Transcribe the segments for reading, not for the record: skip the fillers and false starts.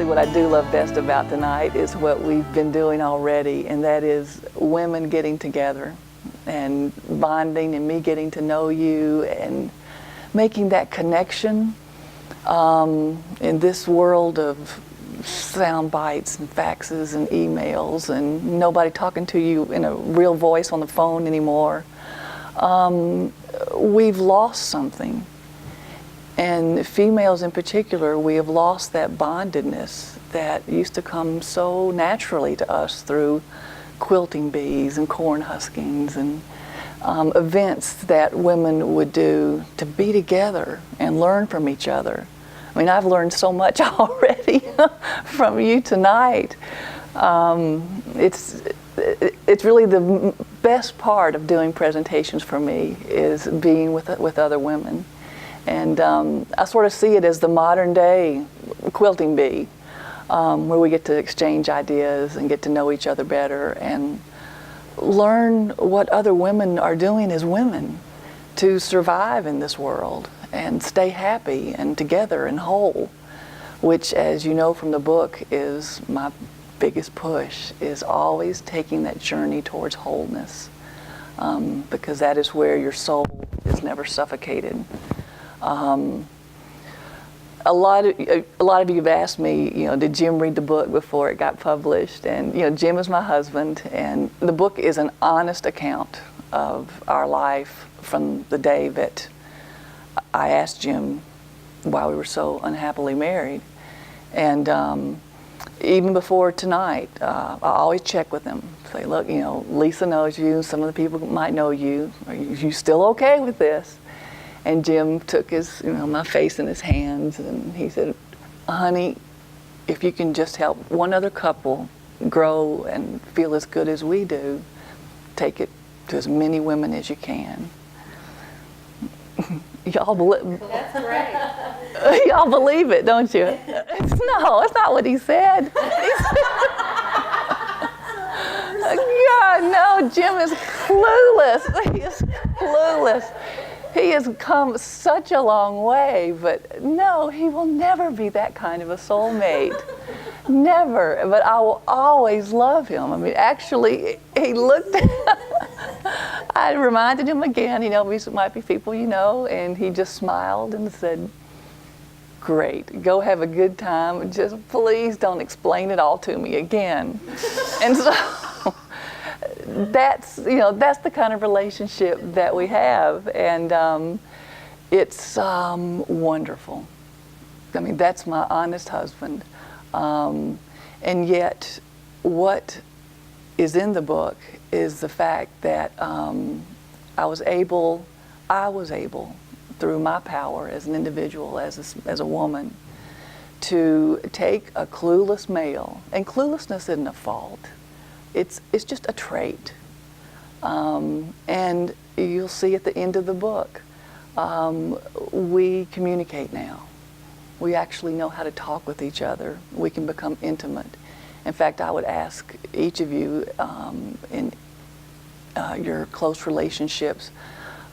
Really what I do love best about tonight is what we've been doing already, and that is women getting together and bonding and me getting to know you and making that connection in this world of sound bites and faxes and emails and nobody talking to you in a real voice on the phone anymore. We've lost something. And females in particular, we have lost that bondedness that used to come so naturally to us through quilting bees and corn huskings and events that women would do to be together and learn from each other. I mean, I've learned so much already from you tonight. It's really the best part of doing presentations for me is being with other women. And I sort of see it as the modern day quilting bee, where we get to exchange ideas and get to know each other better and learn what other women are doing as women to survive in this world and stay happy and together and whole, which, as you know from the book, is my biggest push, is always taking that journey towards wholeness, because that is where your soul is never suffocated. A lot of you have asked me, did Jim read the book before it got published? And Jim is my husband, and the book is an honest account of our life from the day that I asked Jim why we were so unhappily married. And even before tonight, I always check with him. Say, look, Lisa knows you. Some of the people might know you. Are you still okay with this? And Jim took my face in his hands, and he said, honey, if you can just help one other couple grow and feel as good as we do, take it to as many women as you can. Y'all believe? That's right. Y'all believe it, don't you? No, it's not what he said. God, no, Jim is clueless. He is clueless. He has come such a long way, but no, he will never be that kind of a soulmate. Never. But I will always love him. I mean, actually, he looked, I reminded him again, we might be people and he just smiled and said, great, go have a good time. Just please don't explain it all to me again. And so that's the kind of relationship that we have, and it's wonderful. I mean, that's my honest husband, and yet what is in the book is the fact that I was able through my power as an individual, as a woman, to take a clueless male, and cluelessness isn't a fault. It's just a trait. And you'll see at the end of the book, we communicate now. We actually know how to talk with each other. We can become intimate. In fact, I would ask each of you in your close relationships,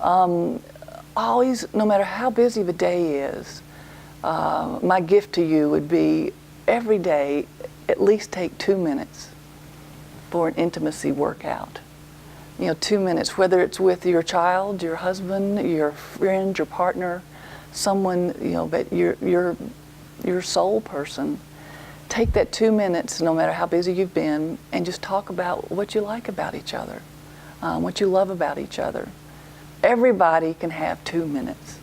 always, no matter how busy the day is, my gift to you would be every day, at least take 2 minutes for an intimacy workout. 2 minutes, whether it's with your child, your husband, your friend, your partner, someone, but your soul person. Take that 2 minutes, no matter how busy you've been, and just talk about what you like about each other, what you love about each other. Everybody can have 2 minutes,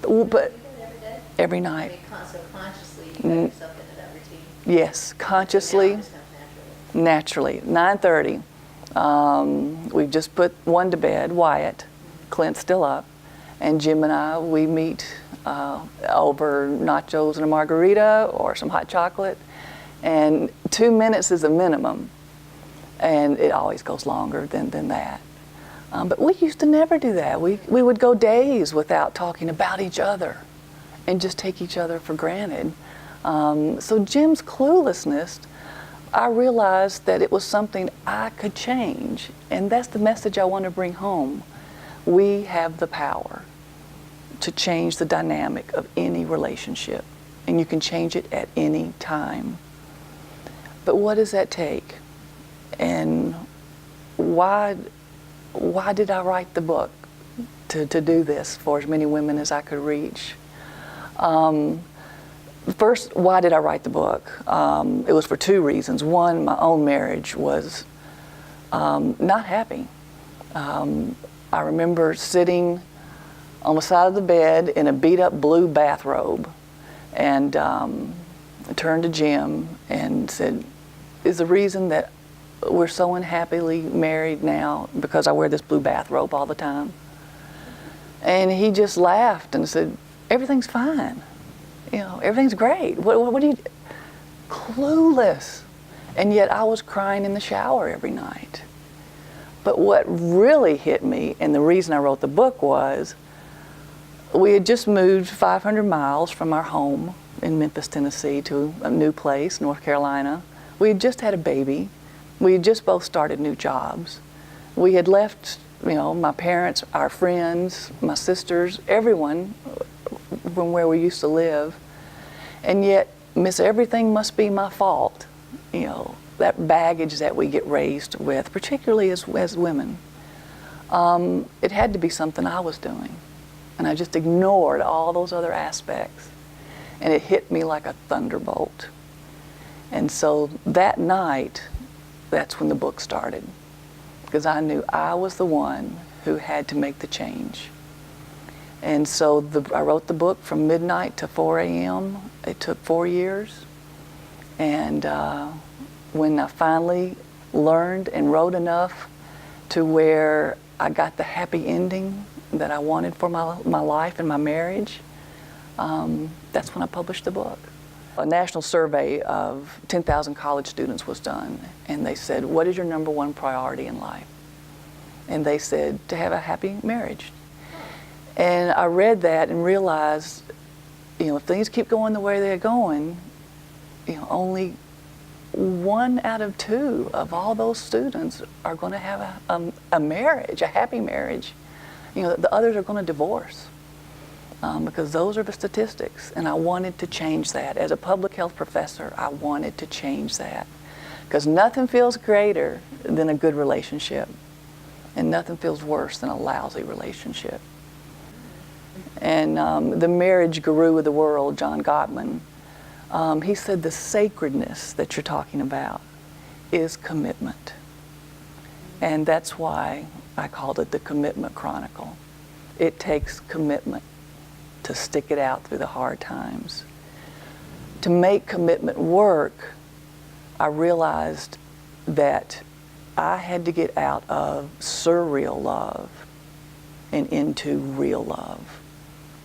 but every night. So consciously, you got yourself into that routine. Yes, consciously. Naturally. 9:30. We've just put one to bed, Wyatt. Clint's still up. And Jim and I, we meet over nachos and a margarita or some hot chocolate. And 2 minutes is a minimum. And it always goes longer than that. But we used to never do that. We would go days without talking about each other and just take each other for granted. So Jim's cluelessness, I realized that it was something I could change, and that's the message I want to bring home. We have the power to change the dynamic of any relationship. and you can change it at any time. But what does that take? And why did I write the book to do this for as many women as I could reach? First, why did I write the book? It was for two reasons. One, my own marriage was not happy. I remember sitting on the side of the bed in a beat-up blue bathrobe, and I turned to Jim and said, is the reason that we're so unhappily married now because I wear this blue bathrobe all the time? And he just laughed and said, everything's fine. You know, everything's great. What do you... Clueless. And yet I was crying in the shower every night. But what really hit me, and the reason I wrote the book, was we had just moved 500 miles from our home in Memphis, Tennessee, to a new place, North Carolina. We had just had a baby. We had just both started new jobs. We had left, my parents, our friends, my sisters, everyone from where we used to live. And yet, Miss Everything Must Be My Fault, that baggage that we get raised with, particularly as women, it had to be something I was doing. And I just ignored all those other aspects. And it hit me like a thunderbolt. And so that night, that's when the book started. Because I knew I was the one who had to make the change. And so I wrote the book from midnight to 4 a.m. It took 4 years. And when I finally learned and wrote enough to where I got the happy ending that I wanted for my life and my marriage, that's when I published the book. A national survey of 10,000 college students was done, and they said, what is your number one priority in life? And they said, to have a happy marriage. And I read that and realized, if things keep going the way they're going, only 1 out of 2 of all those students are going to have a marriage, a happy marriage. The others are going to divorce. Because those are the statistics, and I wanted to change that. As a public health professor, I wanted to change that. Because nothing feels greater than a good relationship, and nothing feels worse than a lousy relationship. And the marriage guru of the world, John Gottman, he said the sacredness that you're talking about is commitment. And that's why I called it the Commitment Chronicle. It takes commitment to stick it out through the hard times. To make commitment work, I realized that I had to get out of surreal love and into real love.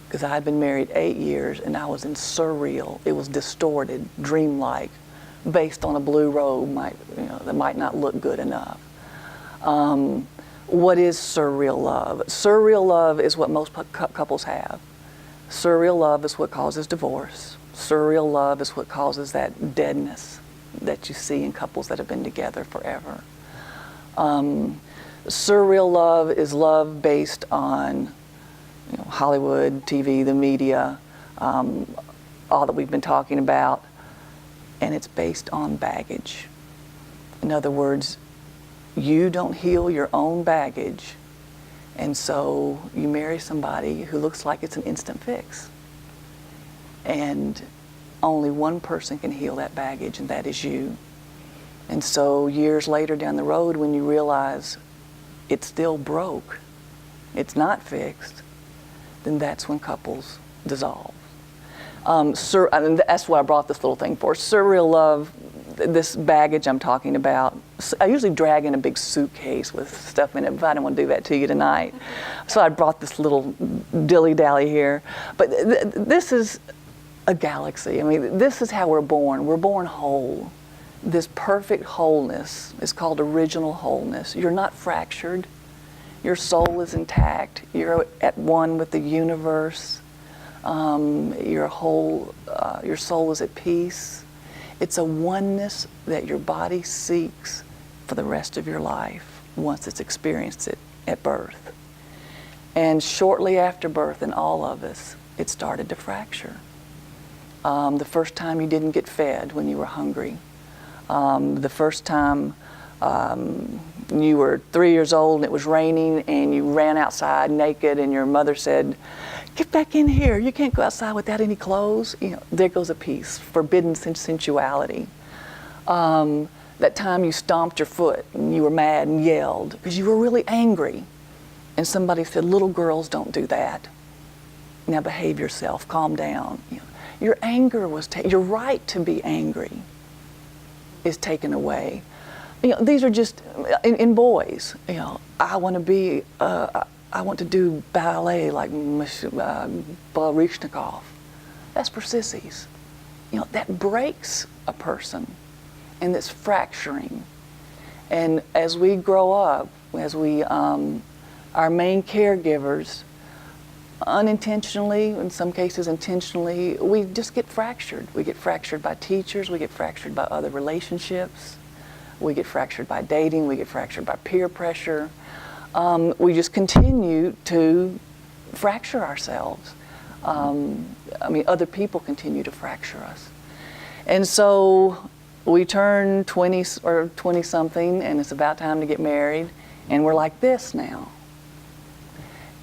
Because I had been married 8 years and I was in surreal. It was distorted, dreamlike, based on a blue robe that might not look good enough. What is surreal love? Surreal love is what most couples have. Surreal love is what causes divorce. Surreal love is what causes that deadness that you see in couples that have been together forever. Surreal love is love based on Hollywood, TV, the media, all that we've been talking about, and it's based on baggage. In other words, you don't heal your own baggage, and so you marry somebody who looks like it's an instant fix. And only one person can heal that baggage, and that is you. And so years later down the road, when you realize it's still broke, it's not fixed, then that's when couples dissolve. And that's what I brought this little thing for. Surreal love, this baggage I'm talking about, I usually drag in a big suitcase with stuff in it, but I don't want to do that to you tonight. So I brought this little dilly-dally here. But this is a galaxy. I mean, this is how we're born. We're born whole. This perfect wholeness is called original wholeness. You're not fractured. Your soul is intact. You're at one with the universe. Your soul is at peace. It's a oneness that your body seeks for the rest of your life once it's experienced it at birth. And shortly after birth, in all of us, it started to fracture. The first time you didn't get fed when you were hungry. The first time you were 3 years old and it was raining and you ran outside naked and your mother said, "Get back in here, you can't go outside without any clothes." You know, there goes a piece, forbidden sensuality. That time you stomped your foot and you were mad and yelled because you were really angry. And somebody said, "Little girls don't do that. Now behave yourself, calm down." You know, your anger was your right to be angry is taken away. You know, these are just in boys. You know, I want to do ballet like Baryshnikov. That's for sissies. You know, that breaks a person, and it's fracturing. And as we grow up, as we our main caregivers, unintentionally, in some cases intentionally, we just get fractured. We get fractured by teachers, we get fractured by other relationships, we get fractured by dating, we get fractured by peer pressure. We just continue to fracture ourselves. Other people continue to fracture us. And so we turn 20 or 20-something, and it's about time to get married, and we're like this now.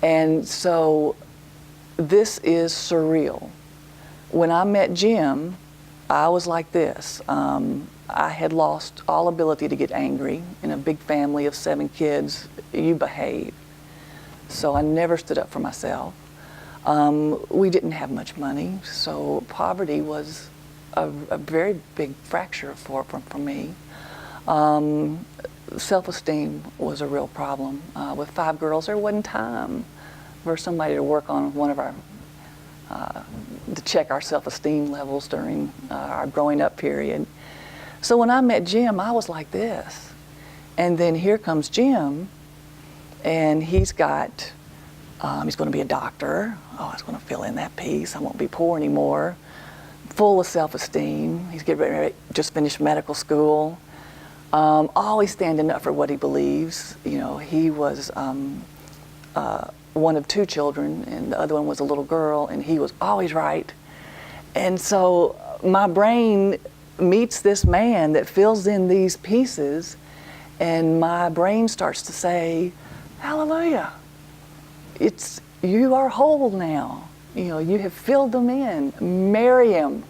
And so this is surreal. When I met Jim, I was like this. I had lost all ability to get angry. In a big family of 7 kids, you behave. So I never stood up for myself. We didn't have much money, so poverty was a very big fracture for me. Self-esteem was a real problem. With 5 girls, there wasn't time for somebody to work on one of our, to check our self-esteem levels during our growing up period. So when I met Jim, I was like this. And then here comes Jim, and he's going to be a doctor. Oh, I was going to fill in that piece. I won't be poor anymore. Full of self-esteem. He's getting ready, just finished medical school. Always standing up for what he believes. You know, he was one of 2 children, and the other one was a little girl, and he was always right. And so my brain meets this man that fills in these pieces, and my brain starts to say, "Hallelujah, you are whole now. You know, you have filled them in. Marry him."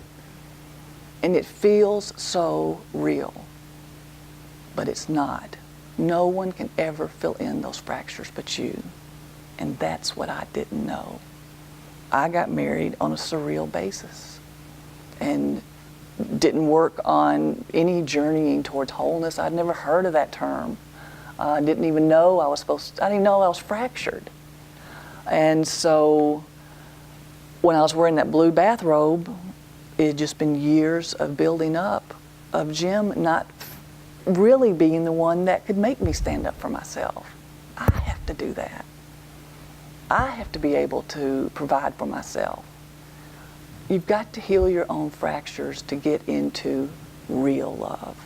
And it feels so real, but it's not. No one can ever fill in those fractures but you. And that's what I didn't know. I got married on a surreal basis and didn't work on any journeying towards wholeness. I'd never heard of that term. I didn't even know I didn't know I was fractured. And so when I was wearing that blue bathrobe, it had just been years of building up, of Jim not really being the one that could make me stand up for myself. I have to do that. I have to be able to provide for myself. You've got to heal your own fractures to get into real love.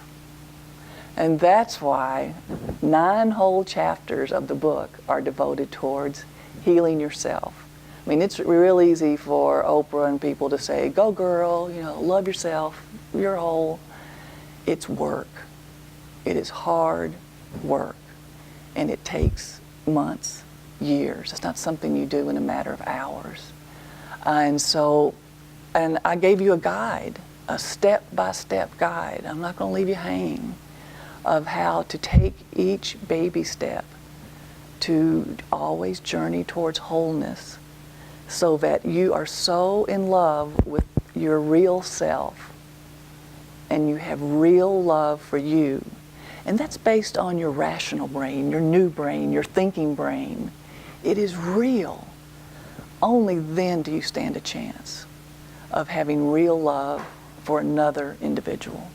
And that's why 9 whole chapters of the book are devoted towards healing yourself. I mean, it's real easy for Oprah and people to say, "Go girl, you know, love yourself, you're whole." It's work. It is hard work. And it takes months, years. It's not something you do in a matter of hours. And I gave you a guide, a step-by-step guide. I'm not going to leave you hanging, of how to take each baby step to always journey towards wholeness, so that you are so in love with your real self and you have real love for you. And that's based on your rational brain, your new brain, your thinking brain. It is real. Only then do you stand a chance of having real love for another individual.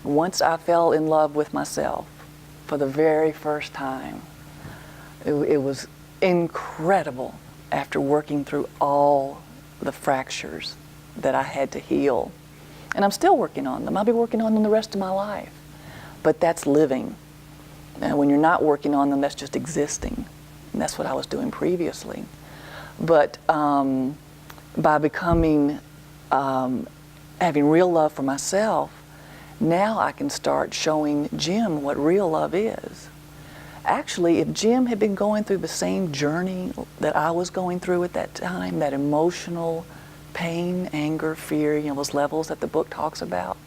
Once I fell in love with myself for the very first time, it was incredible after working through all the fractures that I had to heal. And I'm still working on them. I'll be working on them the rest of my life. But that's living. And when you're not working on them, that's just existing. And that's what I was doing previously. But by becoming having real love for myself, now I can start showing Jim what real love is. Actually, if Jim had been going through the same journey that I was going through at that time, that emotional pain, anger, fear, those levels that the book talks about,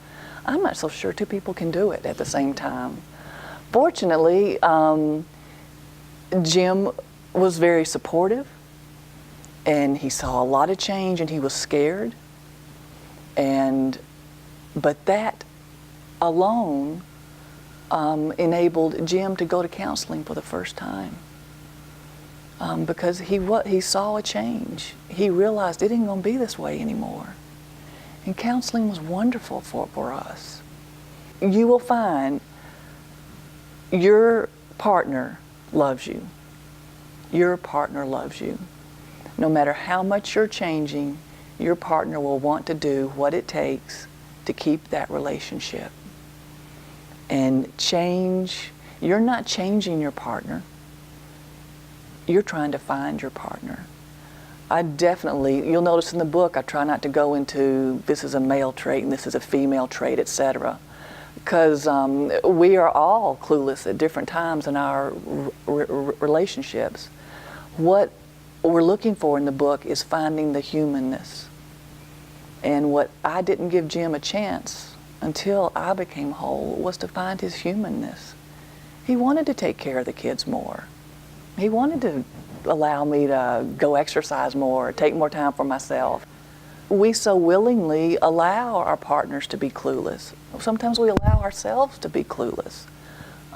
I'm not so sure two people can do it at the same time. Fortunately, Jim was very supportive, and he saw a lot of change, and he was scared. But that alone enabled Jim to go to counseling for the first time, because he saw a change. He realized it ain't gonna be this way anymore. And counseling was wonderful for us. You will find your partner loves you. Your partner loves you. No matter how much you're changing, your partner will want to do what it takes to keep that relationship. And change, you're not changing your partner. You're trying to find your partner. You'll notice in the book, I try not to go into this is a male trait and this is a female trait, etc. Because we are all clueless at different times in our relationships. What we're looking for in the book is finding the humanness. And what I didn't give Jim a chance until I became whole was to find his humanness. He wanted to take care of the kids more. He wanted to allow me to go exercise more, take more time for myself. We so willingly allow our partners to be clueless. Sometimes we allow ourselves to be clueless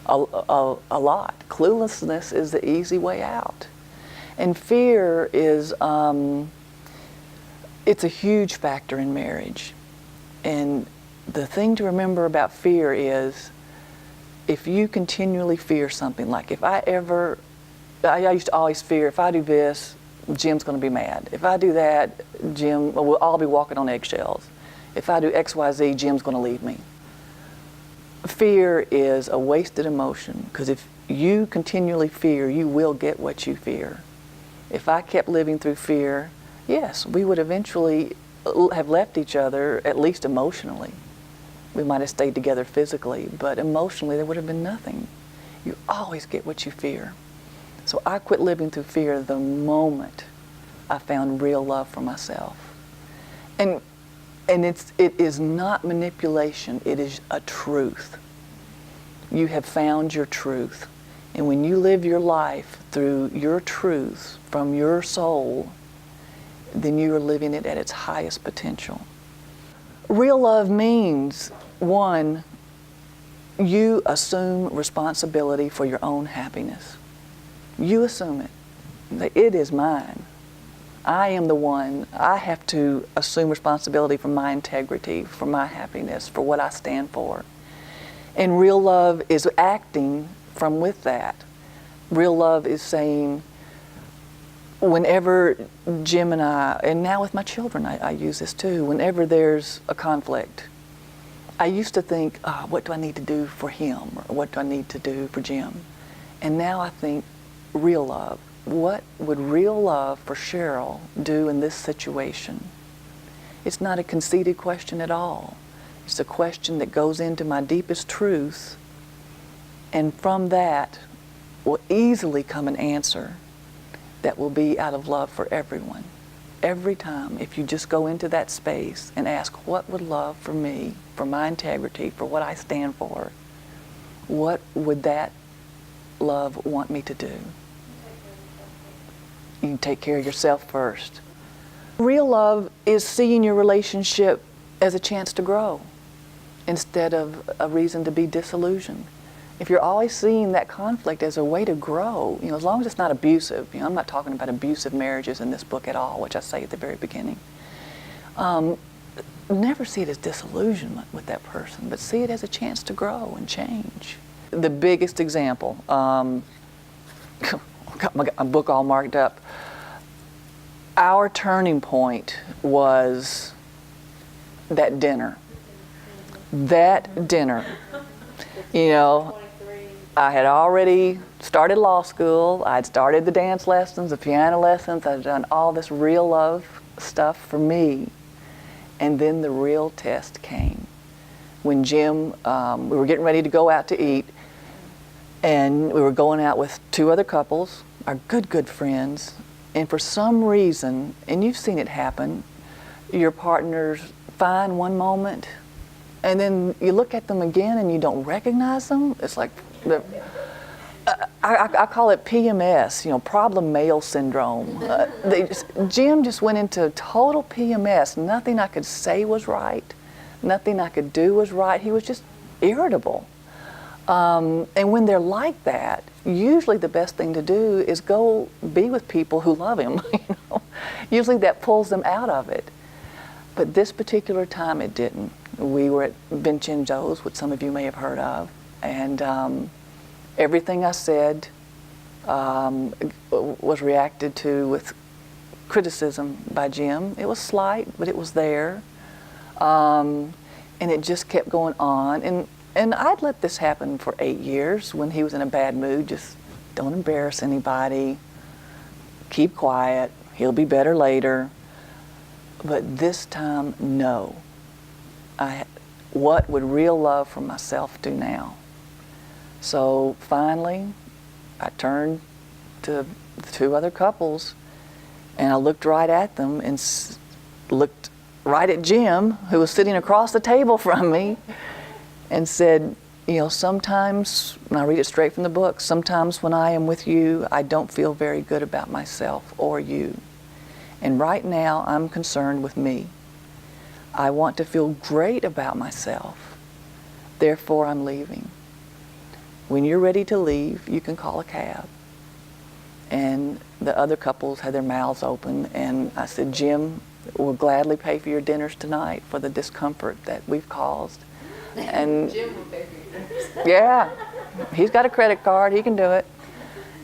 a lot. Cluelessness is the easy way out. And fear is, it's a huge factor in marriage. And the thing to remember about fear is, if you continually fear something, like I used to always fear, if I do this, Jim's going to be mad. If I do that, we'll all be walking on eggshells. If I do X, Y, Z, Jim's going to leave me. Fear is a wasted emotion, because if you continually fear, you will get what you fear. If I kept living through fear, yes, we would eventually have left each other, at least emotionally. We might have stayed together physically, but emotionally there would have been nothing. You always get what you fear. So I quit living through fear the moment I found real love for myself. And it is not manipulation, it is a truth. You have found your truth. And when you live your life through your truth from your soul, then you are living it at its highest potential. Real love means, one, you assume responsibility for your own happiness. You assume it. It is mine. I am the one. I have to assume responsibility for my integrity, for my happiness, for what I stand for. And real love is acting from with that. Real love is saying, whenever Jim and I, and now with my children, I use this too, whenever there's a conflict, I used to think, what do I need to do for him? Or what do I need to do for Jim? And now I think, real love. What would real love for Cheryl do in this situation? It's not a conceited question at all. It's a question that goes into my deepest truth, and from that will easily come an answer that will be out of love for everyone. Every time, if you just go into that space and ask, what would love for me, for my integrity, for what I stand for, what would that love want me to do? You take care of yourself first. Real love is seeing your relationship as a chance to grow instead of a reason to be disillusioned. If you're always seeing that conflict as a way to grow, as long as it's not abusive, I'm not talking about abusive marriages in this book at all, which I say at the very beginning. Never see it as disillusionment with that person, but see it as a chance to grow and change. The biggest example, got my book all marked up. Our turning point was that dinner. That dinner. I had already started law school. I'd started the dance lessons, the piano lessons. I'd done all this real love stuff for me. And then the real test came. When Jim, we were getting ready to go out to eat, and we were going out with two other couples, our good friends, and for some reason, and you've seen it happen, your partner's fine one moment, and then you look at them again and you don't recognize them. It's like, I call it PMS, problem male syndrome. Jim just went into total PMS. Nothing I could say was right. Nothing I could do was right. He was just irritable. And when they're like that, usually the best thing to do is go be with people who love him. Usually that pulls them out of it. But this particular time it didn't. We were at Vincenzo's, which some of you may have heard of, and everything I said was reacted to with criticism by Jim. It was slight, but it was there. And it just kept going on. And I'd let this happen for 8 years when he was in a bad mood. Just don't embarrass anybody. Keep quiet. He'll be better later. But this time, no. What would real love for myself do now? So finally, I turned to the two other couples, and I looked right at them and looked right at Jim, who was sitting across the table from me, and said, sometimes, and I read it straight from the book, sometimes when I am with you, I don't feel very good about myself or you. And right now, I'm concerned with me. I want to feel great about myself. Therefore, I'm leaving. When you're ready to leave, you can call a cab. And the other couples had their mouths open, and I said, Jim, we'll gladly pay for your dinners tonight for the discomfort that we've caused. And Jim will pay for your dinners. yeah, he's got a credit card, he can do it.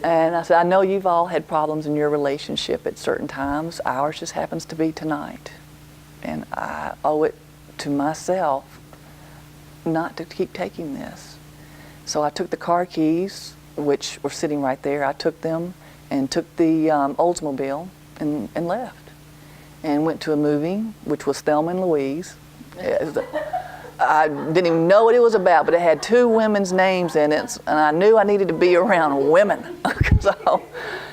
And I said, I know you've all had problems in your relationship at certain times. Ours just happens to be tonight. And I owe it to myself not to keep taking this. So I took the car keys, which were sitting right there. I took them and took the Oldsmobile and left. And went to a movie, which was Thelma and Louise. I didn't even know what it was about, but it had two women's names in it, and I knew I needed to be around women.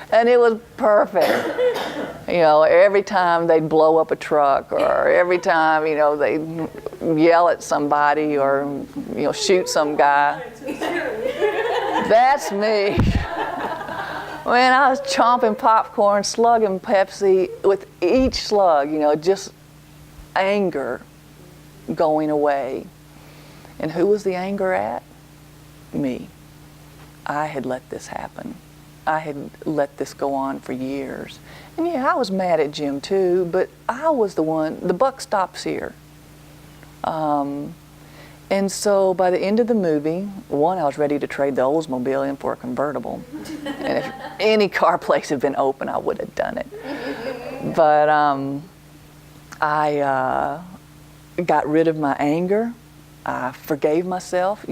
And it was perfect. Every time they'd blow up a truck, or every time, they'd yell at somebody, or, shoot some guy. That's me. When I was chomping popcorn, slugging Pepsi, with each slug, just anger going away. And who was the anger at? Me. I had let this happen. I had let this go on for years. And yeah, I was mad at Jim too, but I was the one, the buck stops here. And so by the end of the movie, one, I was ready to trade the Oldsmobile in for a convertible. And if any car place had been open, I would have done it. But I got rid of my anger. I forgave myself.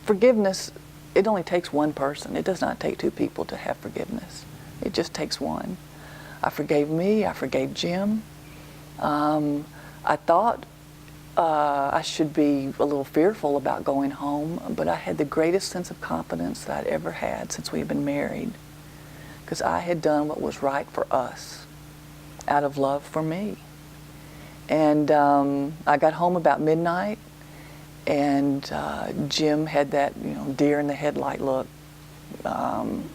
Forgiveness, it only takes one person. It does not take two people to have forgiveness. It just takes one. I forgave me. I forgave Jim. I thought I should be a little fearful about going home, but I had the greatest sense of confidence that I'd ever had since we'd been married, because I had done what was right for us out of love for me. And I got home about midnight, and Jim had that deer in the headlight look, going,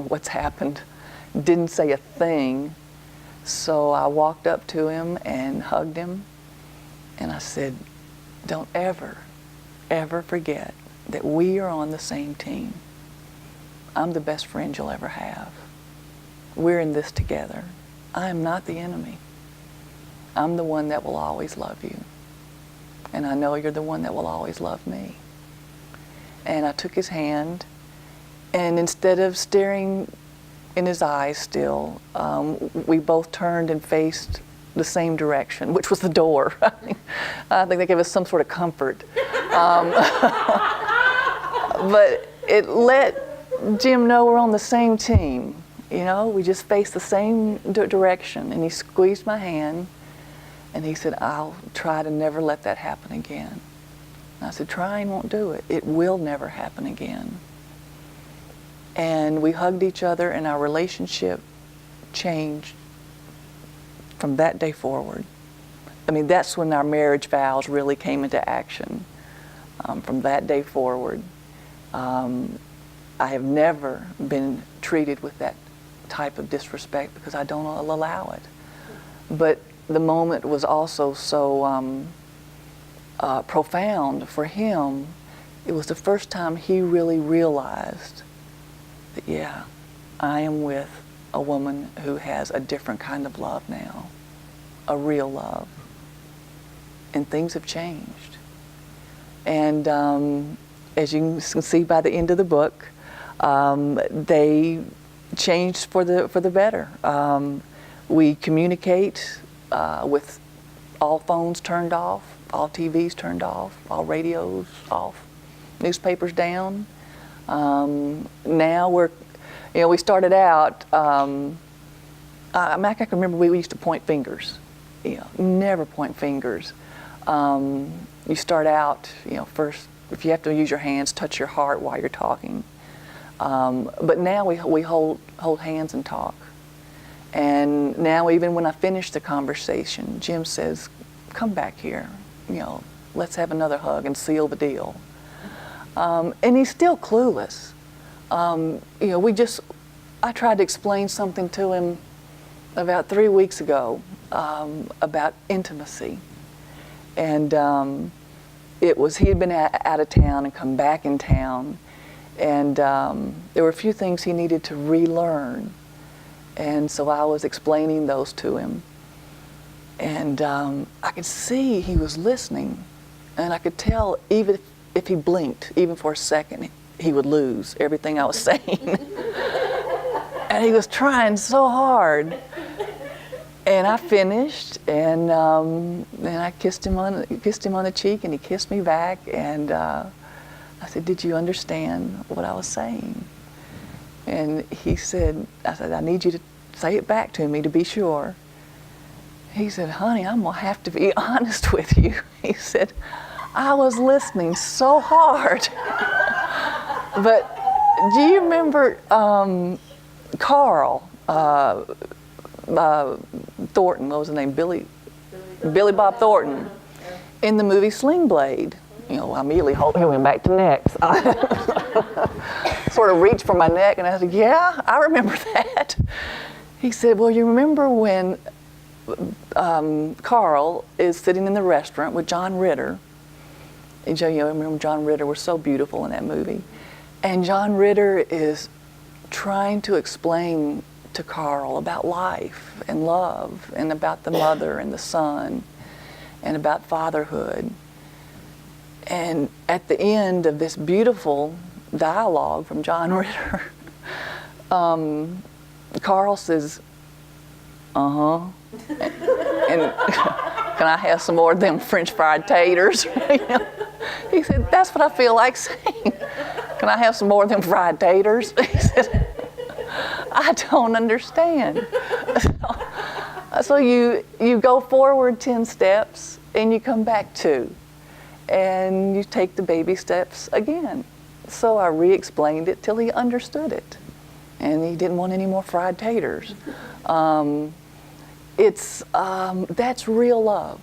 what's happened? Didn't say a thing. So I walked up to him and hugged him, and I said, don't ever, ever forget that we are on the same team. I'm the best friend you'll ever have. We're in this together. I am not the enemy. I'm the one that will always love you. And I know you're the one that will always love me. And I took his hand, and instead of staring in his eyes still, we both turned and faced the same direction, which was the door. I think they gave us some sort of comfort. But it let Jim know we're on the same team. We just faced the same direction. And he squeezed my hand, And he said, I'll try to never let that happen again. And I said, trying won't do it. It will never happen again. And we hugged each other, and our relationship changed from that day forward. I mean, that's when our marriage vows really came into action. From that day forward, I have never been treated with that type of disrespect because I don't allow it. But the moment was also so profound for him. It was the first time he really realized that, yeah, I am with a woman who has a different kind of love now, a real love. And things have changed. And as you can see by the end of the book, they changed for the better. We communicate with all phones turned off, all TVs turned off, all radios off, newspapers down. Now we started out, I can remember we used to point fingers, never point fingers. You start out, first, if you have to use your hands, touch your heart while you're talking. But now we hold hands and talk. And now even when I finish the conversation, Jim says, come back here, let's have another hug and seal the deal. And he's still clueless. I tried to explain something to him about 3 weeks ago about intimacy. And he had been out of town and come back in town. And there were a few things he needed to relearn. And so I was explaining those to him. And I could see he was listening. And I could tell even if he blinked, even for a second, he would lose everything I was saying. And he was trying so hard. And I finished, and I kissed him on the cheek, and he kissed me back. And I said, "Did you understand what I was saying?" And I said, "I need you to say it back to me to be sure." He said, "Honey, I'm gonna have to be honest with you." He said, "I was listening so hard." But do you remember Carl Thornton? What was his name? Billy Bob Thornton. In the movie Sling Blade. I immediately went back to next. Sort of reached for my neck, and I said, "Yeah, I remember that." He said, "Well, you remember when Carl is sitting in the restaurant with John Ritter?" And I remember John Ritter was so beautiful in that movie. And John Ritter is trying to explain to Carl about life and love and about the mother and the son and about fatherhood. And at the end of this beautiful dialogue from John Ritter, Carl says, "Uh-huh. And can I have some more of them French fried taters?" He said, "That's what I feel like saying. Can I have some more of them fried taters?" He said, "I don't understand." So you go forward 10 steps and you come back 2. And you take the baby steps again. So I re-explained it till he understood it. And he didn't want any more fried taters. That's real love.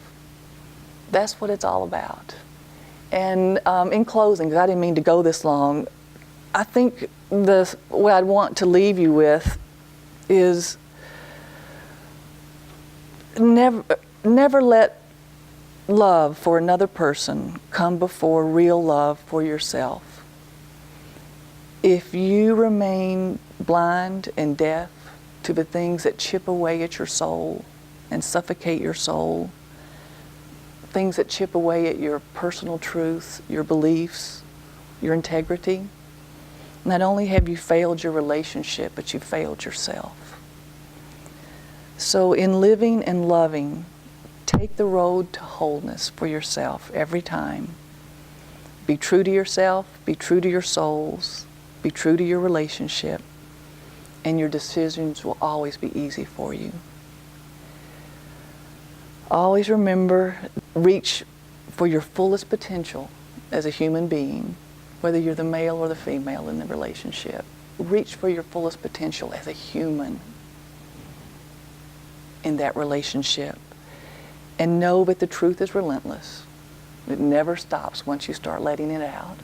That's what it's all about. And in closing, because I didn't mean to go this long, I think what I'd want to leave you with is never let love for another person come before real love for yourself. If you remain blind and deaf to the things that chip away at your soul and suffocate your soul, things that chip away at your personal truth, your beliefs, your integrity, not only have you failed your relationship, but you've failed yourself. So in living and loving, take the road to wholeness for yourself every time. Be true to yourself, be true to your souls, be true to your relationship, and your decisions will always be easy for you. Always remember, reach for your fullest potential as a human being, whether you're the male or the female in the relationship. Reach for your fullest potential as a human in that relationship. And know that the truth is relentless. It never stops once you start letting it out.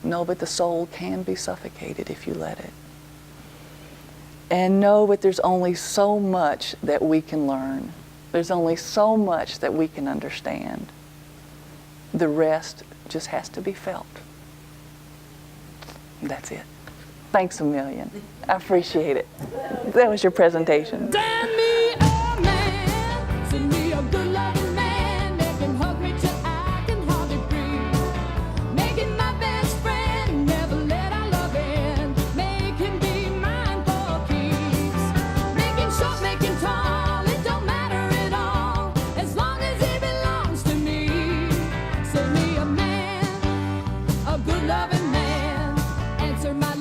Know that the soul can be suffocated if you let it. And know that there's only so much that we can learn. There's only so much that we can understand. The rest just has to be felt. That's it. Thanks a million. I appreciate it. That was your presentation. Send me a man, send me a good loving man, make him hug me till I can hardly breathe. Make him my best friend, never let our love end. Make him be mine for keeps. Make him short, make him tall, it don't matter at all, as long as he belongs to me. Send me a man, a good loving man, answer my